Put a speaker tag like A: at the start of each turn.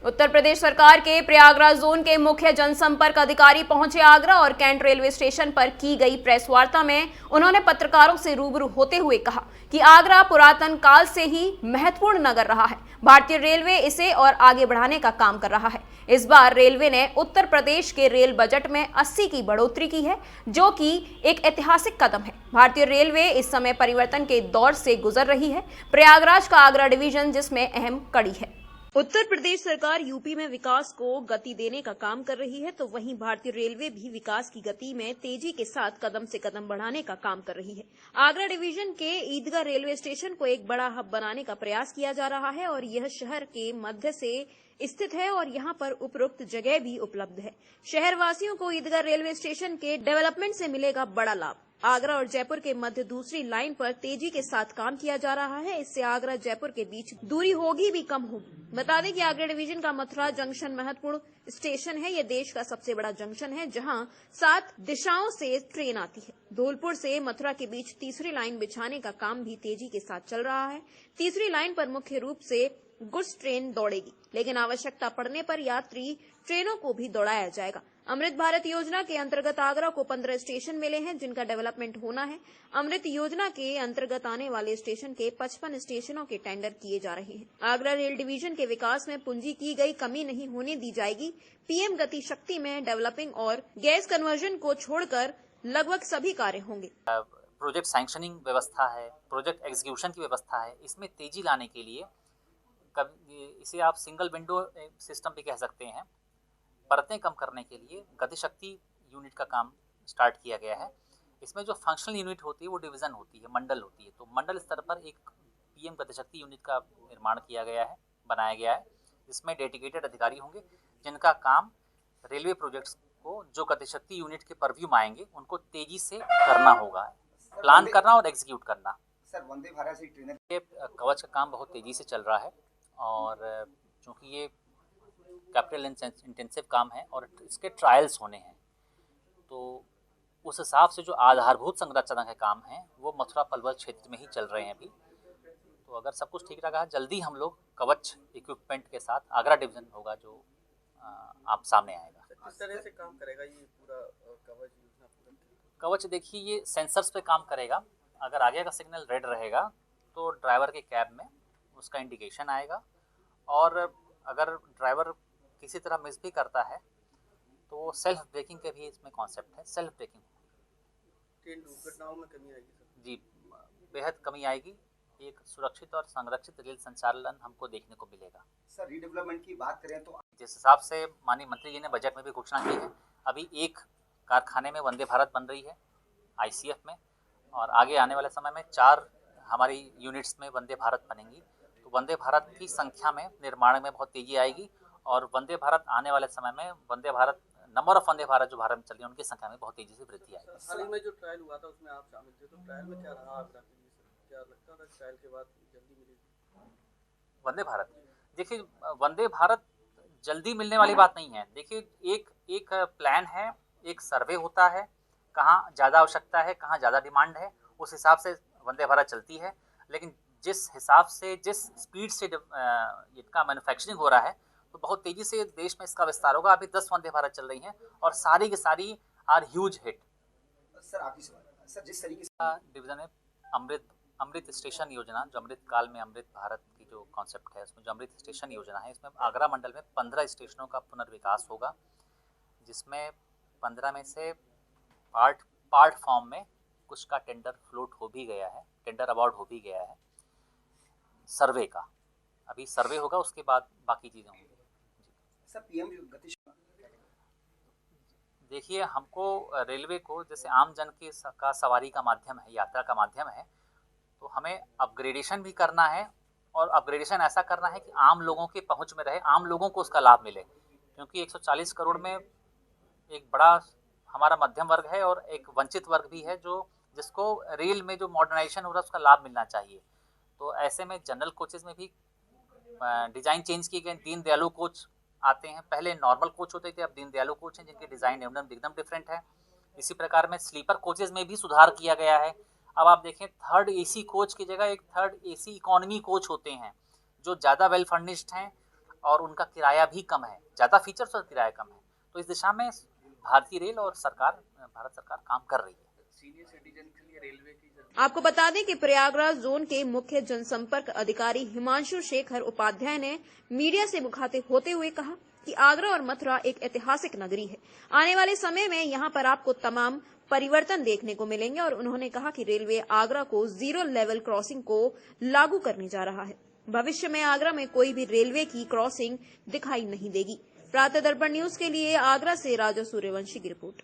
A: उत्तर प्रदेश सरकार के प्रयागराज जोन के मुख्य जनसंपर्क अधिकारी पहुंचे आगरा और कैंट रेलवे स्टेशन पर की गई प्रेस वार्ता में उन्होंने पत्रकारों से रूबरू होते हुए कहा कि आगरा पुरातन काल से ही महत्वपूर्ण नगर रहा है। भारतीय रेलवे इसे और आगे बढ़ाने का काम कर रहा है। इस बार रेलवे ने उत्तर प्रदेश के रेल बजट में 80 की बढ़ोतरी की है, जो कि एक ऐतिहासिक कदम है। भारतीय रेलवे इस समय परिवर्तन के दौर से गुजर रही है। प्रयागराज का आगरा डिवीजन जिसमें अहम कड़ी है। उत्तर प्रदेश सरकार यूपी में विकास को गति देने का काम कर रही है, तो वहीं भारतीय रेलवे भी विकास की गति में तेजी के साथ कदम से कदम बढ़ाने का काम कर रही है। आगरा डिवीजन के ईदगाह रेलवे स्टेशन को एक बड़ा हब बनाने का प्रयास किया जा रहा है और यह शहर के मध्य से स्थित है और यहां पर उपरोक्त जगह भी उपलब्ध है। शहरवासियों को ईदगाह रेलवे स्टेशन के डेवलपमेंट से मिलेगा बड़ा लाभ। आगरा और जयपुर के मध्य दूसरी लाइन पर तेजी के साथ काम किया जा रहा है। इससे आगरा जयपुर के बीच दूरी होगी भी कम होगी। बता दें कि आगरा डिवीजन का मथुरा जंक्शन महत्वपूर्ण स्टेशन है। यह देश का सबसे बड़ा जंक्शन है, जहां 7 दिशाओं से ट्रेन आती है। धौलपुर से मथुरा के बीच तीसरी लाइन बिछाने का काम भी तेजी के साथ चल रहा है। तीसरी लाइन पर मुख्य रूप से गुड्स ट्रेन दौड़ेगी, लेकिन आवश्यकता पड़ने पर यात्री ट्रेनों को भी दौड़ाया जाएगा। अमृत भारत योजना के अंतर्गत आगरा को 15 स्टेशन मिले हैं, जिनका डेवलपमेंट होना है। अमृत योजना के अंतर्गत आने वाले स्टेशन के 55 स्टेशनों के टेंडर किए जा रहे हैं। आगरा रेल डिवीजन के विकास में पूंजी की गई कमी नहीं होने दी जाएगी। पीएम गति शक्ति में डेवलपिंग और गैस कन्वर्जन को छोड़कर लगभग सभी कार्य होंगे।
B: प्रोजेक्ट सैंक्शनिंग व्यवस्था है, प्रोजेक्ट एग्जीक्यूशन की व्यवस्था है, इसमें तेजी लाने के लिए इसे आप सिंगल विंडो सिस्टम भी कह सकते हैं। परतें कम करने के लिए गति शक्ति यूनिट का काम स्टार्ट किया गया है। इसमें जो फंक्शनल यूनिट होती है वो डिवीज़न होती है, मंडल होती है। तो मंडल स्तर पर एक पीएम गति शक्ति यूनिट का निर्माण किया गया है, बनाया गया है। इसमें डेडिकेटेड अधिकारी होंगे जिनका काम रेलवे प्रोजेक्ट्स को जो गति शक्ति यूनिट के परव्यू में आएंगे उनको तेजी से करना होगा, प्लान करना और एग्जीक्यूट करना।
C: सर, वंदे भारत से ट्रेन
B: कवच का काम बहुत तेज़ी से चल रहा है और चूँकि ये कैपिटल इंटेंसिव काम है और इसके ट्रायल्स होने हैं, तो उस हिसाब से जो आधारभूत संरचना के काम हैं वो मथुरा पलवल क्षेत्र में ही चल रहे हैं अभी। तो अगर सब कुछ ठीक रहा, जल्दी हम लोग कवच इक्विपमेंट के साथ आगरा डिवीजन होगा जो आप सामने आएगा।
C: किस तरह से काम करेगा ये पूरा कवच योजना?
B: कवच देखिए, ये सेंसर्स पे काम करेगा। अगर आगे का सिग्नल रेड रहेगा तो ड्राइवर के कैब में उसका इंडिकेशन आएगा, और अगर ड्राइवर किसी तरह मिस भी करता है तो सेल्फ ब्रेकिंग के भी इसमें कॉन्सेप्ट है। सेल्फ ब्रेकिंग
C: ट्रेन दुर्घटनाओं में कमी आएगी सर?
B: जी, बेहद कमी आएगी। एक सुरक्षित और संरक्षित रेल संचालन हमको देखने को मिलेगा।
C: सर, रीडेवलपमेंट की बात करें तो
B: जिस हिसाब से माननीय मंत्री जी ने बजट में भी घोषणा की है, अभी एक कारखाने में वंदे भारत बन रही है आईसीएफ में, और आगे आने वाले समय में 4 हमारी यूनिट्स में वंदे भारत बनेंगी। तो वंदे भारत की संख्या में निर्माण में बहुत तेजी आएगी और वंदे भारत आने वाले समय में वंदे भारत नंबर ऑफ वंदे भारत जो भारत में चल रही है उनकी संख्या में बहुत तेजी से वृद्धि आएगी।
C: हाल ही में जो ट्रायल हुआ था उसमें आप शामिल थे, तो ट्रायल में क्या रहा आगरा के लिए सर? क्या लगता था ट्रायल के बाद जल्दी मिलेगी
B: वंदे भारत? देखिए, वंदे भारत जल्दी मिलने वाली बात नहीं है। देखिए, एक प्लान है, एक सर्वे होता है, कहाँ ज़्यादा आवश्यकता है, कहाँ ज़्यादा डिमांड है, उस हिसाब से वंदे भारत चलती है। लेकिन जिस हिसाब से, जिस स्पीड से इनका मैन्युफैक्चरिंग हो रहा है, तो बहुत तेज़ी से देश में इसका विस्तार होगा। अभी 10 वंदे भारत चल रही हैं और सारी की सारी आर ह्यूज हिट।
C: सर, आखिरी सवाल सर, जिस तरीके से
B: डिवीज़न है अमृत स्टेशन योजना, जो अमृत काल में अमृत भारत की जो कॉन्सेप्ट है, उसमें जो अमृत स्टेशन योजना है, इसमें आगरा मंडल में 15 स्टेशनों का पुनर्विकास होगा, जिसमें 15 में से पार्ट फॉर्म में कुछ का टेंडर फ्लोट हो भी गया है, टेंडर अवार्ड हो भी गया है। सर्वे का अभी सर्वे होगा, उसके बाद बाकी चीज़ें होंगी।
C: सर, पीएम गति
B: देखिए, हमको रेलवे को जैसे आम जन के का सवारी का माध्यम है, यात्रा का माध्यम है, तो हमें अपग्रेडेशन भी करना है, और अपग्रेडेशन ऐसा करना है कि आम लोगों के पहुंच में रहे, आम लोगों को उसका लाभ मिले। क्योंकि 140 करोड़ में एक बड़ा हमारा मध्यम वर्ग है और एक वंचित वर्ग भी है, जो जिसको रेल में जो मॉडर्नाइजेशन हो रहा है उसका लाभ मिलना चाहिए। तो ऐसे में जनरल कोचेज़ में भी डिज़ाइन चेंज किए गए। दीनदयालु कोच आते हैं, पहले नॉर्मल कोच होते थे, अब दीनदयालु कोच हैं जिनके डिज़ाइन एकदम डिफरेंट है। इसी प्रकार में स्लीपर कोचेज़ में भी सुधार किया गया है। अब आप देखें, 3rd एसी कोच की जगह एक 3rd एसी इकोनॉमी कोच होते हैं, जो ज़्यादा वेल फर्निश्ड हैं, और उनका किराया भी कम है, ज़्यादा फीचर्स और किराया कम है। तो इस दिशा में भारतीय रेल और भारत सरकार काम कर रही है।
C: सीनियर सिटीजन के लिए रेलवे की
A: आपको बता दें कि प्रयागराज जोन के मुख्य जनसंपर्क अधिकारी हिमांशु शेखर उपाध्याय ने मीडिया से मुखातिब होते हुए कहा कि आगरा और मथुरा एक ऐतिहासिक नगरी है। आने वाले समय में यहां पर आपको तमाम परिवर्तन देखने को मिलेंगे और उन्होंने कहा कि रेलवे आगरा को 0 लेवल क्रॉसिंग को लागू करने जा रहा है। भविष्य में आगरा में कोई भी रेलवे की क्रॉसिंग दिखाई नहीं देगी। प्रातः दर्पण न्यूज के लिए आगरा से राजा सूर्यवंशी की रिपोर्ट।